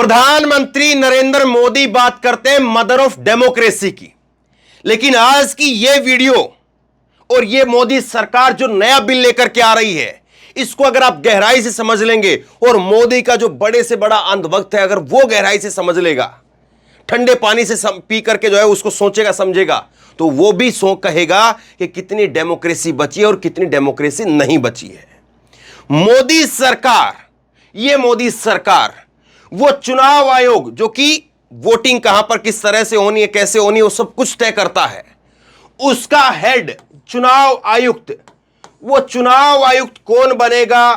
प्रधानमंत्री नरेंद्र मोदी बात करते हैं मदर ऑफ डेमोक्रेसी की, लेकिन आज की यह वीडियो और यह मोदी सरकार जो नया बिल लेकर के आ रही है, इसको अगर आप गहराई से समझ लेंगे और मोदी का जो बड़े से बड़ा अंधभक्त है, अगर वो गहराई से समझ लेगा, ठंडे पानी से पी करके जो है उसको सोचेगा समझेगा, तो वो भी कहेगा कि कितनी डेमोक्रेसी बची है और कितनी डेमोक्रेसी नहीं बची है। मोदी सरकार, ये मोदी सरकार वो चुनाव आयोग जो कि वोटिंग कहां पर किस तरह से होनी है, कैसे होनी है, वो सब कुछ तय करता है, उसका हेड चुनाव आयुक्त, वो चुनाव आयुक्त कौन बनेगा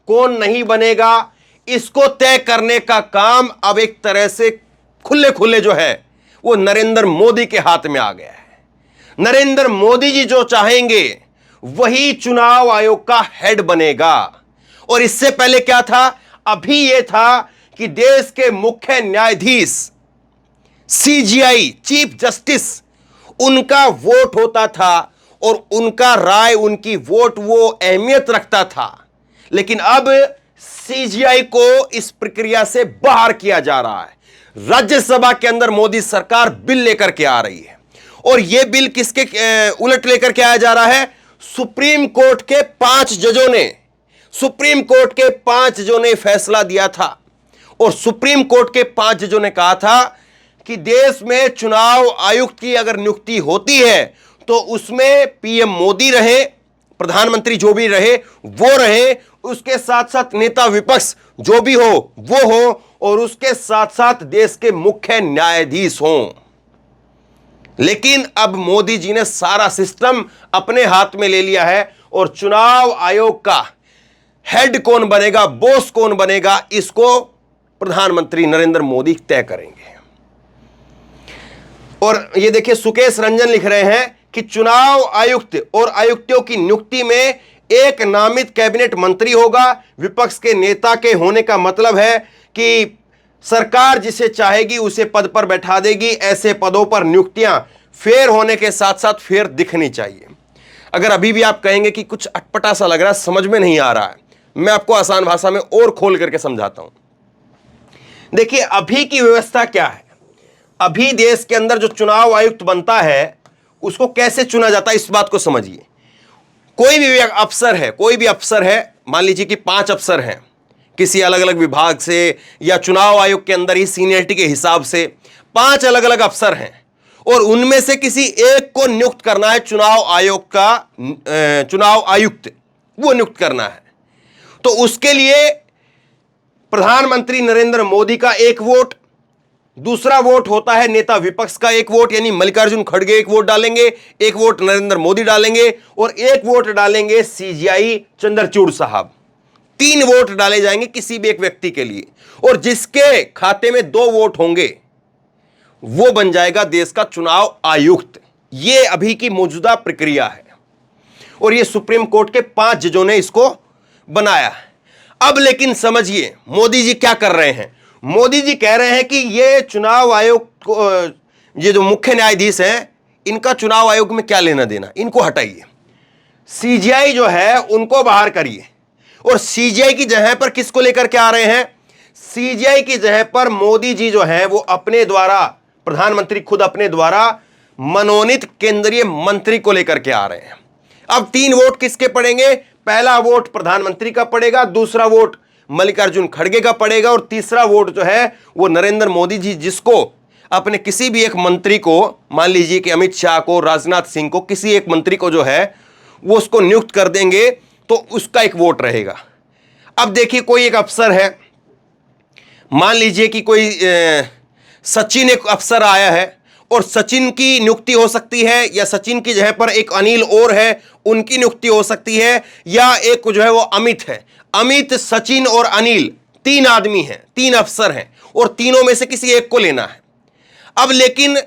कौन नहीं बनेगा, इसको तय करने का काम अब एक तरह से खुले खुले जो है वो नरेंद्र मोदी के हाथ में आ गया है। नरेंद्र मोदी जी जो चाहेंगे वही चुनाव आयोग का हेड बनेगा। और इससे पहले क्या था, अभी यह था कि देश के मुख्य न्यायाधीश सीजीआई चीफ जस्टिस, उनका वोट होता था और उनका राय, उनकी वोट वो अहमियत रखता था। लेकिन अब सीजीआई को इस प्रक्रिया से बाहर किया जा रहा है। राज्यसभा के अंदर मोदी सरकार बिल लेकर के आ रही है और यह बिल किसके उलट लेकर के आया जा रहा है, सुप्रीम कोर्ट के 5 जजों ने फैसला दिया था और सुप्रीम कोर्ट के 5 जजों ने कहा था कि देश में चुनाव आयुक्त की अगर नियुक्ति होती है तो उसमें पीएम मोदी रहे, प्रधानमंत्री जो भी रहे वो रहे, उसके साथ साथ नेता विपक्ष जो भी हो वो हो, और उसके साथ साथ देश के मुख्य न्यायाधीश हों। लेकिन अब मोदी जी ने सारा सिस्टम अपने हाथ में ले लिया है और चुनाव आयोग का हेड कौन बनेगा, बॉस कौन बनेगा, इसको प्रधानमंत्री नरेंद्र मोदी तय करेंगे। और ये देखिए, सुकेश रंजन लिख रहे हैं कि चुनाव आयुक्त और आयुक्तों की नियुक्ति में एक नामित कैबिनेट मंत्री होगा। विपक्ष के नेता के होने का मतलब है कि सरकार जिसे चाहेगी उसे पद पर बैठा देगी। ऐसे पदों पर नियुक्तियां फेयर होने के साथ साथ फेयर दिखनी चाहिए। अगर अभी भी आप कहेंगे कि कुछ अटपटा सा लग रहा है, समझ में नहीं आ रहा है, मैं आपको आसान भाषा में और खोल करके समझाता हूं। देखिए, अभी की व्यवस्था क्या है, अभी देश के अंदर जो चुनाव आयुक्त बनता है उसको कैसे चुना जाता है, इस बात को समझिए। कोई भी अफसर है, मान लीजिए कि 5 अफसर हैं किसी अलग अलग विभाग से या चुनाव आयोग के अंदर ही सीनियरिटी के हिसाब से 5 अलग अलग अफसर हैं और उनमें से किसी एक को नियुक्त करना है चुनाव आयोग का चुनाव आयुक्त, वो नियुक्त करना है। तो उसके लिए प्रधानमंत्री नरेंद्र मोदी का एक वोट, दूसरा वोट होता है नेता विपक्ष का एक वोट, यानी मल्लिकार्जुन खड़गे एक वोट डालेंगे, एक वोट नरेंद्र मोदी डालेंगे और एक वोट डालेंगे सीजीआई चंद्रचूड़ साहब। 3 वोट डाले जाएंगे किसी भी एक व्यक्ति के लिए और जिसके खाते में 2 वोट होंगे वो बन जाएगा देश का चुनाव आयुक्त। ये अभी की मौजूदा प्रक्रिया है और ये सुप्रीम कोर्ट के 5 जजों ने इसको बनाया है। अब लेकिन समझिए मोदी जी क्या कर रहे हैं। मोदी जी कह रहे हैं कि ये चुनाव आयोग को, ये जो मुख्य न्यायाधीश हैं, इनका चुनाव आयोग में क्या लेना देना, इनको हटाइए, सीजीआई जो है उनको बाहर करिए और सीजीआई की जगह पर किसको लेकर के आ रहे हैं, सीजीआई की जगह पर मोदी जी जो है वो अपने द्वारा, प्रधानमंत्री खुद अपने द्वारा मनोनीत केंद्रीय मंत्री को लेकर के आ रहे हैं। अब 3 वोट किसके पड़ेंगे, पहला वोट प्रधानमंत्री का पड़ेगा, दूसरा वोट मल्लिकार्जुन खड़गे का पड़ेगा और तीसरा वोट जो है वो नरेंद्र मोदी जी जिसको अपने किसी भी एक मंत्री को, मान लीजिए कि अमित शाह को, राजनाथ सिंह को, किसी एक मंत्री को जो है वो उसको नियुक्त कर देंगे तो उसका एक वोट रहेगा। अब देखिए, कोई एक अफसर है, मान लीजिए कि कोई सचिन एक अफसर आया है और सचिन की नियुक्ति हो सकती है, या सचिन की जगह पर एक अनिल और है, उनकी नियुक्ति हो सकती है, या एक जो है वो अमित है। अमित, सचिन और अनिल 3 आदमी हैं, 3 अफसर हैं और तीनों में से किसी एक को लेना है। अब लेकिन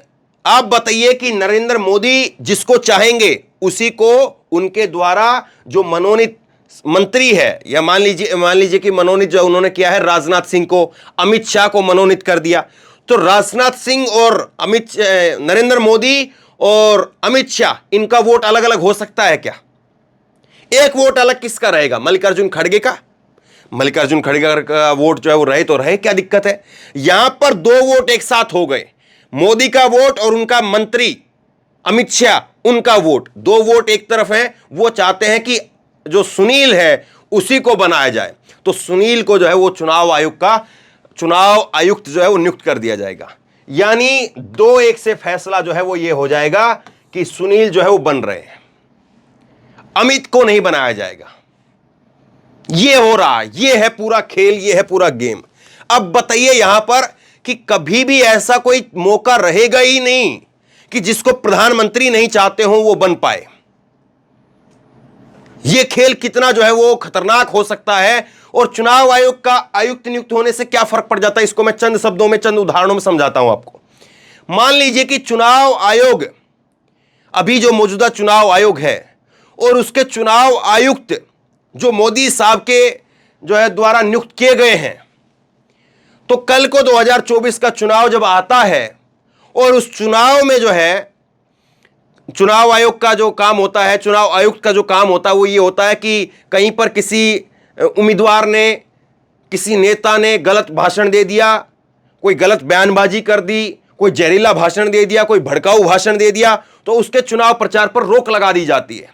आप बताइए कि नरेंद्र मोदी जिसको चाहेंगे उसी को उनके द्वारा जो मनोनीत मंत्री है, या मान लीजिए कि मनोनीत जो उन्होंने किया है राजनाथ सिंह को, अमित शाह को मनोनीत कर दिया, तो राजनाथ सिंह और नरेंद्र मोदी और अमित शाह, इनका वोट अलग अलग हो सकता है क्या? एक वोट अलग किसका रहेगा, मल्लिकार्जुन खड़गे का। मल्लिकार्जुन खड़गे का वोट जो है वो रहे तो रहे, क्या दिक्कत है। यहां पर 2 वोट एक साथ हो गए, मोदी का वोट और उनका मंत्री अमित शाह उनका वोट, 2 वोट एक तरफ है। वो चाहते हैं कि जो सुनील है उसी को बनाया जाए, तो सुनील को जो है वो चुनाव आयुक्त जो है वो नियुक्त कर दिया जाएगा। यानी 2-1 से फैसला जो है वो ये हो जाएगा कि सुनील जो है वो बन रहे हैं, अमित को नहीं बनाया जाएगा। ये हो रहा है, ये है पूरा खेल, ये है पूरा गेम। अब बताइए यहां पर कि कभी भी ऐसा कोई मौका रहेगा ही नहीं कि जिसको प्रधानमंत्री नहीं चाहते हो वो बन पाए। ये खेल कितना जो है वो खतरनाक हो सकता है, और चुनाव आयोग का आयुक्त नियुक्त होने से क्या फर्क पड़ जाता है, इसको मैं चंद शब्दों में, चंद उदाहरणों में समझाता हूं आपको। मान लीजिए कि चुनाव आयोग, अभी जो मौजूदा चुनाव आयोग है और उसके चुनाव आयुक्त जो मोदी साहब के जो है द्वारा नियुक्त किए गए हैं, तो कल को 2024 का चुनाव जब आता है और उस चुनाव में जो है चुनाव आयोग का जो काम होता है, चुनाव आयुक्त का जो काम होता है वो ये होता है कि कहीं पर किसी उम्मीदवार ने, किसी नेता ने गलत भाषण दे दिया, कोई गलत बयानबाजी कर दी, कोई जहरीला भाषण दे दिया, कोई भड़काऊ भाषण दे दिया, तो उसके चुनाव प्रचार पर रोक लगा दी जाती है।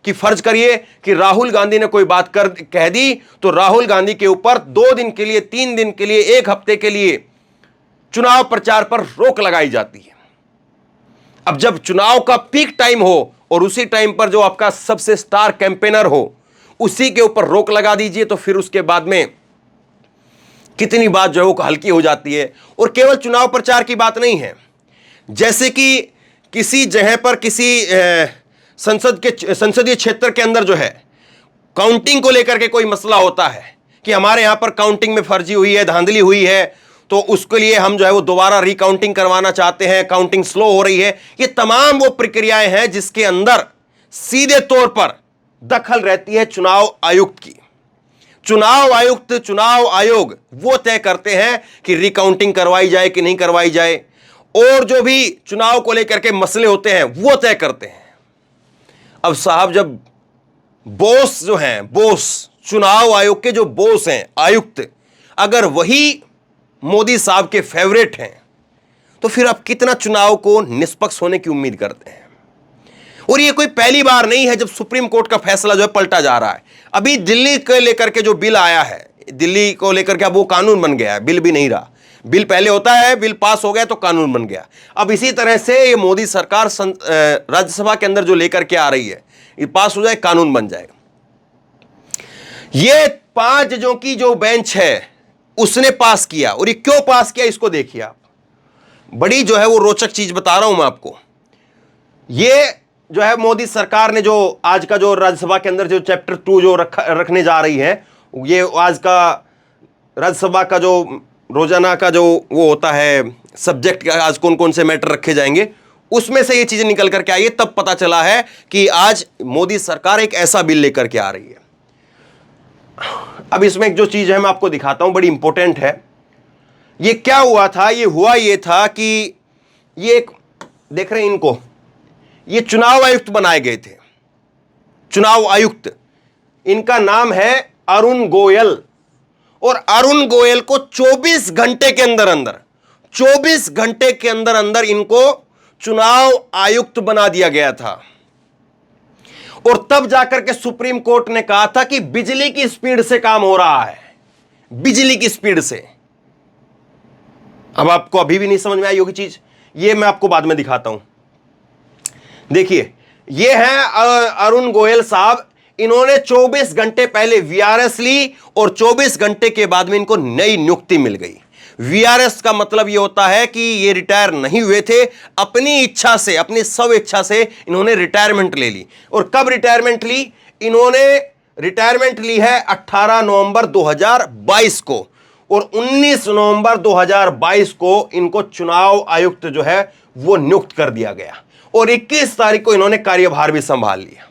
कि फर्ज करिए कि राहुल गांधी ने कोई बात कह दी, तो राहुल गांधी के ऊपर 2 दिन के लिए, 3 दिन के लिए, 1 हफ्ते के लिए चुनाव प्रचार पर रोक लगाई जाती है। अब जब चुनाव का पीक टाइम हो और उसी टाइम पर जो आपका सबसे स्टार कैंपेनर हो उसी के ऊपर रोक लगा दीजिए, तो फिर उसके बाद में कितनी बात जो है वो हल्की हो जाती है। और केवल चुनाव प्रचार की बात नहीं है, जैसे कि किसी जगह पर किसी संसदीय क्षेत्र के अंदर जो है काउंटिंग को लेकर के कोई मसला होता है कि हमारे यहां पर काउंटिंग में फर्जी हुई है, धांधली हुई है, तो उसके लिए हम जो है वो दोबारा रिकाउंटिंग करवाना चाहते हैं, काउंटिंग स्लो हो रही है। ये तमाम वो प्रक्रियाएं हैं जिसके अंदर सीधे तौर पर दखल रहती है चुनाव आयुक्त की। चुनाव आयुक्त, चुनाव आयोग वो तय करते हैं कि रिकाउंटिंग करवाई जाए कि नहीं करवाई जाए, और जो भी चुनाव को लेकर के मसले होते हैं वो तय करते हैं। अब साहब, जब बॉस जो हैं, बॉस चुनाव आयोग के जो बॉस हैं आयुक्त, अगर वही मोदी साहब के फेवरेट हैं, तो फिर आप कितना चुनाव को निष्पक्ष होने की उम्मीद करते हैं। और ये कोई पहली बार नहीं है जब सुप्रीम कोर्ट का फैसला जो है पलटा जा रहा है। अभी दिल्ली को लेकर के जो बिल आया है, दिल्ली को लेकर के अब वो कानून बन गया है, बिल भी नहीं रहा। बिल पहले होता है, बिल पास हो गया तो कानून बन गया। अब इसी तरह से ये मोदी सरकार राज्यसभा के अंदर जो लेकर के आ रही है, ये पास हो जाए, कानून बन जाएगा। ये 5 जजों की जो बेंच है उसने पास किया, और ये क्यों पास किया इसको देखिए आप। बड़ी जो है वो रोचक चीज बता रहा हूं मैं आपको। ये जो है मोदी सरकार ने जो आज का जो राज्यसभा के अंदर जो चैप्टर 2 जो रखने जा रही है, ये आज का राज्यसभा का जो रोजाना का जो वो होता है सब्जेक्ट, आज कौन कौन से मैटर रखे जाएंगे, उसमें से ये चीजें निकल करके आई है। तब पता चला है कि आज मोदी सरकार एक ऐसा बिल लेकर के आ रही है। अब इसमें एक जो चीज है मैं आपको दिखाता हूं, बड़ी इंपॉर्टेंट है। ये क्या हुआ था, ये हुआ ये था कि ये एक, देख रहे हैं इनको, ये चुनाव आयुक्त बनाए गए थे। चुनाव आयुक्त, इनका नाम है अरुण गोयल, और अरुण गोयल को 24 घंटे के अंदर अंदर 24 घंटे के अंदर अंदर इनको चुनाव आयुक्त बना दिया गया था। और तब जाकर के सुप्रीम कोर्ट ने कहा था कि बिजली की स्पीड से काम हो रहा है, बिजली की स्पीड से। अब आपको अभी भी नहीं समझ में आई होगी चीज, ये मैं आपको बाद में दिखाता हूं। देखिए, ये है अरुण गोयल साहब, इन्होंने 24 घंटे पहले वीआरएस ली और 24 घंटे के बाद में इनको नई नियुक्ति मिल गई। वीआरएस का मतलब ये होता है कि ये रिटायर नहीं हुए थे, अपनी इच्छा से, अपनी स्व इच्छा से इन्होंने रिटायरमेंट ले ली। और कब रिटायरमेंट ली? इन्होंने रिटायरमेंट ली है 18 नवंबर 2022 को, और 19 नवंबर 2022 को इनको चुनाव आयुक्त जो है वो नियुक्त कर दिया गया, और 21 तारीख को इन्होंने कार्यभार भी संभाल लिया।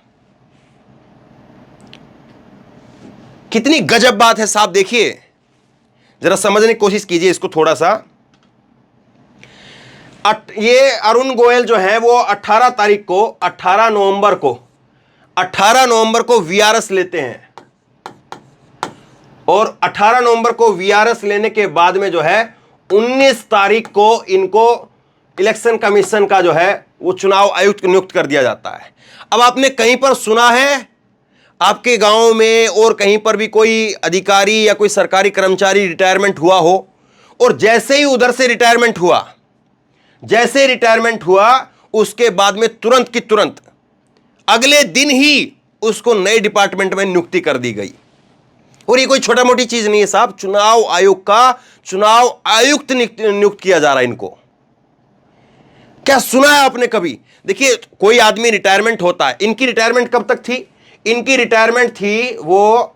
कितनी गजब बात है साहब। देखिए, जरा समझने की कोशिश कीजिए इसको थोड़ा सा। ये अरुण गोयल जो है वो 18 तारीख को, 18 नवंबर को वीआरएस लेते हैं, और 18 नवंबर को वीआरएस लेने के बाद में जो है 19 तारीख को इनको इलेक्शन कमीशन का जो है वो चुनाव आयुक्त नियुक्त कर दिया जाता है। अब आपने कहीं पर सुना है आपके गांव में और कहीं पर भी कोई अधिकारी या कोई सरकारी कर्मचारी रिटायरमेंट हुआ हो और जैसे ही उधर से रिटायरमेंट हुआ उसके बाद में तुरंत की तुरंत अगले दिन ही उसको नए डिपार्टमेंट में नियुक्ति कर दी गई? और ये कोई छोटा मोटी चीज नहीं है साहब, चुनाव आयोग का चुनाव आयुक्त नियुक्त किया जा रहा है इनको। क्या सुना है आपने कभी? देखिए कोई आदमी रिटायरमेंट होता है, इनकी रिटायरमेंट कब तक थी? इनकी रिटायरमेंट थी वो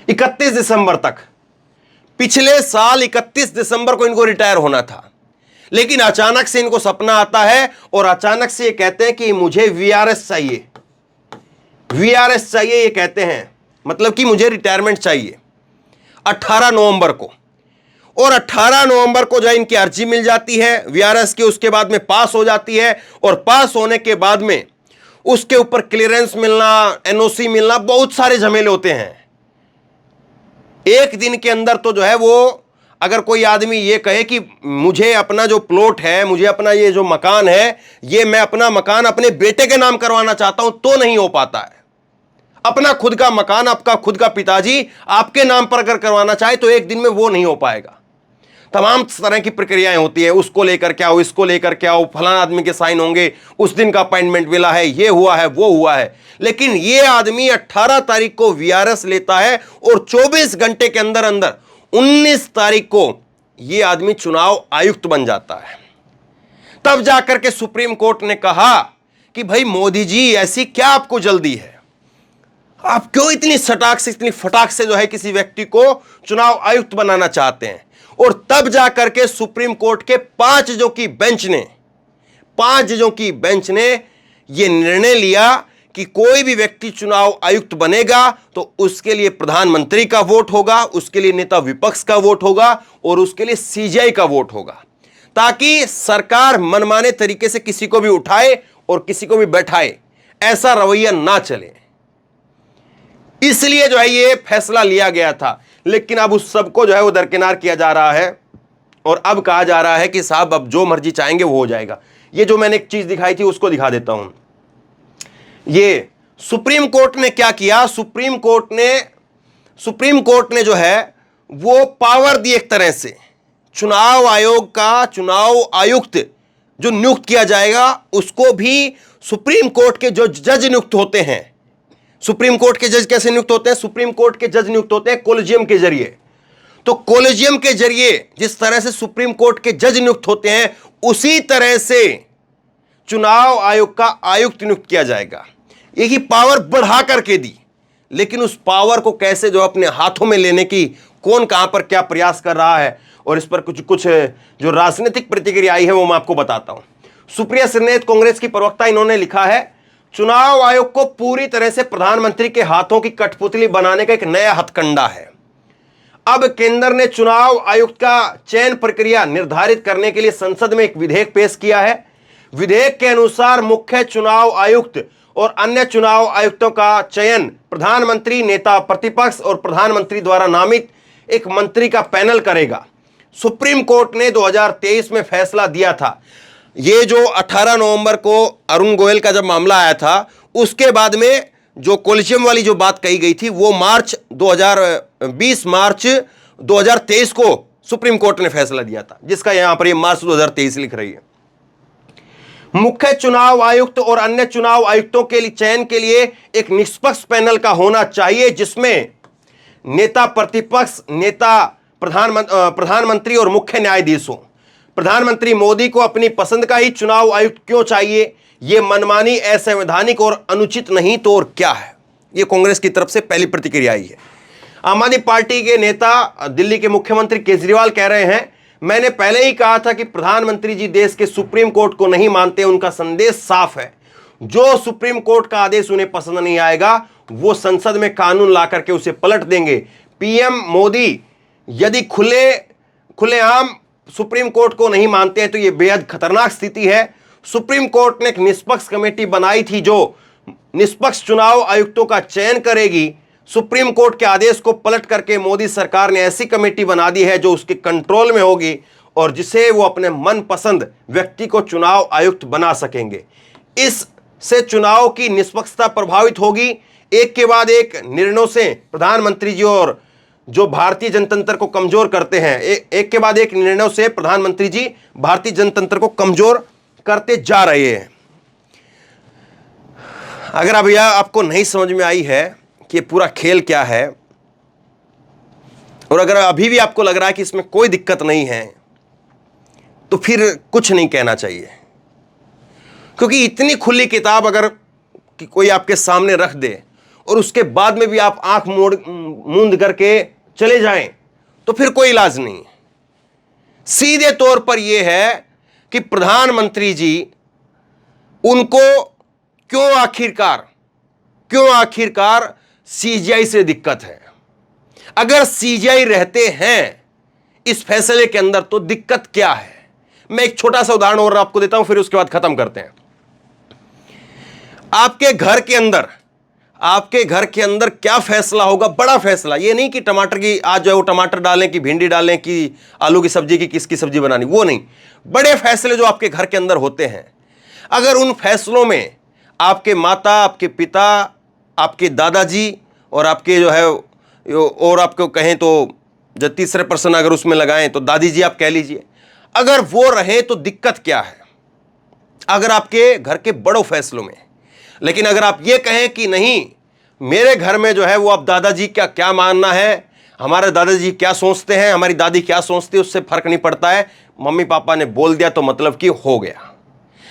31 दिसंबर तक। पिछले साल 31 दिसंबर को इनको रिटायर होना था, लेकिन अचानक से इनको सपना आता है और अचानक से ये कहते हैं कि मुझे वीआरएस चाहिए, वीआरएस चाहिए ये कहते हैं, मतलब कि मुझे रिटायरमेंट चाहिए 18 नवंबर को। और 18 नवंबर को जो इनकी अर्जी मिल जाती है वीआरएस की, उसके बाद में पास हो जाती है और पास होने के बाद में उसके ऊपर क्लियरेंस मिलना, एनओसी मिलना, बहुत सारे झमेले होते हैं। एक दिन के अंदर तो जो है वो अगर कोई आदमी ये कहे कि मुझे अपना जो प्लॉट है, मुझे अपना ये जो मकान है, ये मैं अपना मकान अपने बेटे के नाम करवाना चाहता हूं, तो नहीं हो पाता है। अपना खुद का मकान, आपका खुद का पिताजी आपके नाम पर अगर करवाना चाहे तो एक दिन में वो नहीं हो पाएगा। तमाम तरह की प्रक्रियाएं होती है, उसको लेकर के आओ, इसको लेकर के आओ, फलाना आदमी के साइन होंगे, उस दिन का अपॉइंटमेंट मिला है, ये हुआ है, वो हुआ है। लेकिन ये आदमी 18 तारीख को वीआरएस लेता है और 24 घंटे के अंदर अंदर 19 तारीख को ये आदमी चुनाव आयुक्त बन जाता है। तब जाकर के सुप्रीम कोर्ट ने कहा कि भाई मोदी जी ऐसी क्या आपको जल्दी है, आप क्यों इतनी सटाक से, इतनी फटाक से जो है किसी व्यक्ति को चुनाव आयुक्त बनाना चाहते हैं? और तब जाकर के सुप्रीम कोर्ट के 5 जजों की बेंच ने यह निर्णय लिया कि कोई भी व्यक्ति चुनाव आयुक्त बनेगा तो उसके लिए प्रधानमंत्री का वोट होगा, उसके लिए नेता विपक्ष का वोट होगा और उसके लिए सीजेआई का वोट होगा, ताकि सरकार मनमाने तरीके से किसी को भी उठाए और किसी को भी बैठाए, ऐसा रवैया ना चले। इसलिए जो है ये फैसला लिया गया था। लेकिन अब उस सबको जो है वो दरकिनार किया जा रहा है और अब कहा जा रहा है कि साहब अब जो मर्जी चाहेंगे वो हो जाएगा। ये जो मैंने एक चीज दिखाई थी उसको दिखा देता हूं। ये सुप्रीम कोर्ट ने क्या किया, सुप्रीम कोर्ट ने जो है वो पावर दी एक तरह से चुनाव आयोग का चुनाव आयुक्त जो नियुक्त किया जाएगा उसको भी सुप्रीम कोर्ट के जो जज नियुक्त होते हैं। सुप्रीम कोर्ट के जज कैसे नियुक्त होते हैं? सुप्रीम कोर्ट के जज नियुक्त होते हैं कॉलेजियम के जरिए। तो कॉलेजियम के जरिए जिस तरह से सुप्रीम कोर्ट के जज नियुक्त होते हैं उसी तरह से चुनाव आयोग का आयुक्त नियुक्त किया जाएगा। यही पावर बढ़ा करके दी, लेकिन उस पावर को कैसे जो अपने हाथों में लेने की कौन कहां पर क्या प्रयास कर रहा है और इस पर कुछ जो राजनीतिक प्रतिक्रिया आई है वो मैं आपको बताता हूं। सुप्रिया श्रीनेत कांग्रेस की प्रवक्ता, इन्होंने लिखा है चुनाव आयोग को पूरी तरह से प्रधानमंत्री के हाथों की कठपुतली बनाने का एक नया हथकंडा है। अब केंद्र ने चुनाव आयुक्त का चयन प्रक्रिया निर्धारित करने के लिए संसद में एक विधेयक पेश किया है। विधेयक के अनुसार मुख्य चुनाव आयुक्त और अन्य चुनाव आयुक्तों का चयन प्रधानमंत्री, नेता प्रतिपक्ष और प्रधानमंत्री द्वारा नामित एक मंत्री का पैनल करेगा। सुप्रीम कोर्ट ने 2023 में फैसला दिया था। ये जो 18 नवंबर को अरुण गोयल का जब मामला आया था उसके बाद में जो कॉलेजियम वाली जो बात कही गई थी वो 20 मार्च 2023 को सुप्रीम कोर्ट ने फैसला दिया था, जिसका यहां पर ये मार्च 2023 लिख रही है। मुख्य चुनाव आयुक्त और अन्य चुनाव आयुक्तों के लिए चयन के लिए एक निष्पक्ष पैनल का होना चाहिए, जिसमें नेता प्रतिपक्ष, नेता प्रधानमंत्री और मुख्य न्यायाधीश हो। प्रधानमंत्री मोदी को अपनी पसंद का ही चुनाव आयुक्त क्यों चाहिए? यह मनमानी, असंवैधानिक और अनुचित नहीं तो और क्या है? यह कांग्रेस की तरफ से पहली प्रतिक्रिया आई है। आम आदमी पार्टी के नेता, दिल्ली के मुख्यमंत्री केजरीवाल कह रहे हैं, मैंने पहले ही कहा था कि प्रधानमंत्री जी देश के सुप्रीम कोर्ट को नहीं मानते। उनका संदेश साफ है, जो सुप्रीम कोर्ट का आदेश उन्हें पसंद नहीं आएगा वो संसद में कानून ला करके उसे पलट देंगे। पीएम मोदी यदि खुलेआम सुप्रीम कोर्ट को नहीं मानते हैं तो यह बेहद खतरनाक स्थिति है। सुप्रीम कोर्ट ने एक निष्पक्ष कमेटी बनाई थी जो निष्पक्ष चुनाव आयुक्तों का चयन करेगी। सुप्रीम कोर्ट के आदेश को पलट करके मोदी सरकार ने ऐसी कमेटी बना दी है जो उसके कंट्रोल में होगी और जिसे वो अपने मनपसंद व्यक्ति को चुनाव आयुक्त बना सकेंगे। इससे चुनाव की निष्पक्षता प्रभावित होगी। एक के बाद एक निर्णयों से प्रधानमंत्री जी और जो भारतीय जनतंत्र को कमजोर करते हैं, एक के बाद एक निर्णयों से प्रधानमंत्री जी भारतीय जनतंत्र को कमजोर करते जा रहे हैं। अगर अब यह आपको नहीं समझ में आई है कि पूरा खेल क्या है, और अगर अभी भी आपको लग रहा है कि इसमें कोई दिक्कत नहीं है, तो फिर कुछ नहीं कहना चाहिए। क्योंकि इतनी खुली किताब अगर कि कोई आपके सामने रख दे और उसके बाद में भी आप आंख मूंद करके चले जाएं, तो फिर कोई इलाज नहीं है। सीधे तौर पर यह है कि प्रधानमंत्री जी उनको क्यों आखिरकार सीजीआई से दिक्कत है। अगर सीजीआई रहते हैं इस फैसले के अंदर तो दिक्कत क्या है। मैं एक छोटा सा उदाहरण और आपको देता हूं, फिर उसके बाद खत्म करते हैं। आपके घर के अंदर क्या फैसला होगा, बड़ा फैसला, ये नहीं कि टमाटर की आज जो है वो टमाटर डालें कि भिंडी डालें कि आलू की सब्जी की किसकी सब्जी बनानी, वो नहीं। बड़े फैसले जो आपके घर के अंदर होते हैं, अगर उन फैसलों में आपके माता, आपके पिता, आपके दादाजी और आपके जो है, और आपको कहें तो जो तीसरे पर्सन अगर उसमें लगाएं तो दादी जी आप कह लीजिए, अगर वो रहे तो दिक्कत क्या है अगर आपके घर के बड़ों फैसलों में। लेकिन अगर आप ये कहें कि नहीं, मेरे घर में जो है वो अब दादाजी का क्या मानना है, हमारे दादाजी क्या सोचते हैं, हमारी दादी क्या सोचती है, उससे फर्क नहीं पड़ता है, मम्मी पापा ने बोल दिया तो मतलब कि हो गया,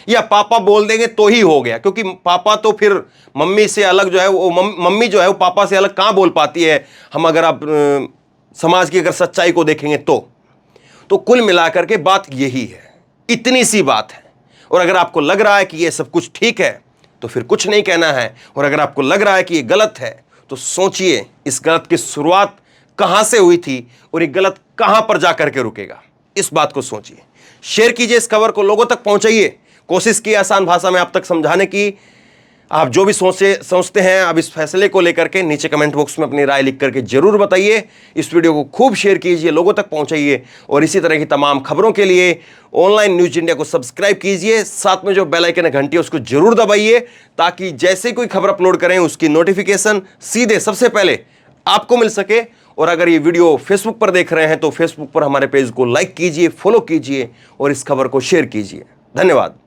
या पापा बोल देंगे तो ही हो गया। क्योंकि पापा तो फिर मम्मी से अलग जो है वो मम्मी जो है वो पापा से अलग कहां बोल पाती है, हम अगर आप समाज की अगर सच्चाई को देखेंगे तो कुल मिलाकर के बात यही है, इतनी सी बात है। और अगर आपको लग रहा है कि ये सब कुछ ठीक है तो फिर कुछ नहीं कहना है, और अगर आपको लग रहा है कि ये गलत है तो सोचिए इस गलत की शुरुआत कहां से हुई थी और ये गलत कहां पर जाकर के रुकेगा। इस बात को सोचिए, शेयर कीजिए, इस खबर को लोगों तक पहुंचाइए। कोशिश की आसान भाषा में आप तक समझाने की। आप जो भी सोचते हैं अब इस फैसले को लेकर के नीचे कमेंट बॉक्स में अपनी राय लिख करके जरूर बताइए। इस वीडियो को खूब शेयर कीजिए, लोगों तक पहुंचाइए, और इसी तरह की तमाम खबरों के लिए ऑनलाइन न्यूज इंडिया को सब्सक्राइब कीजिए। साथ में जो बेल आइकन है घंटी उसको जरूर दबाइए, ताकि जैसे कोई खबर अपलोड करें उसकी नोटिफिकेशन सीधे सबसे पहले आपको मिल सके। और अगर ये वीडियो फेसबुक पर देख रहे हैं तो फेसबुक पर हमारे पेज को लाइक कीजिए, फॉलो कीजिए और इस खबर को शेयर कीजिए। धन्यवाद।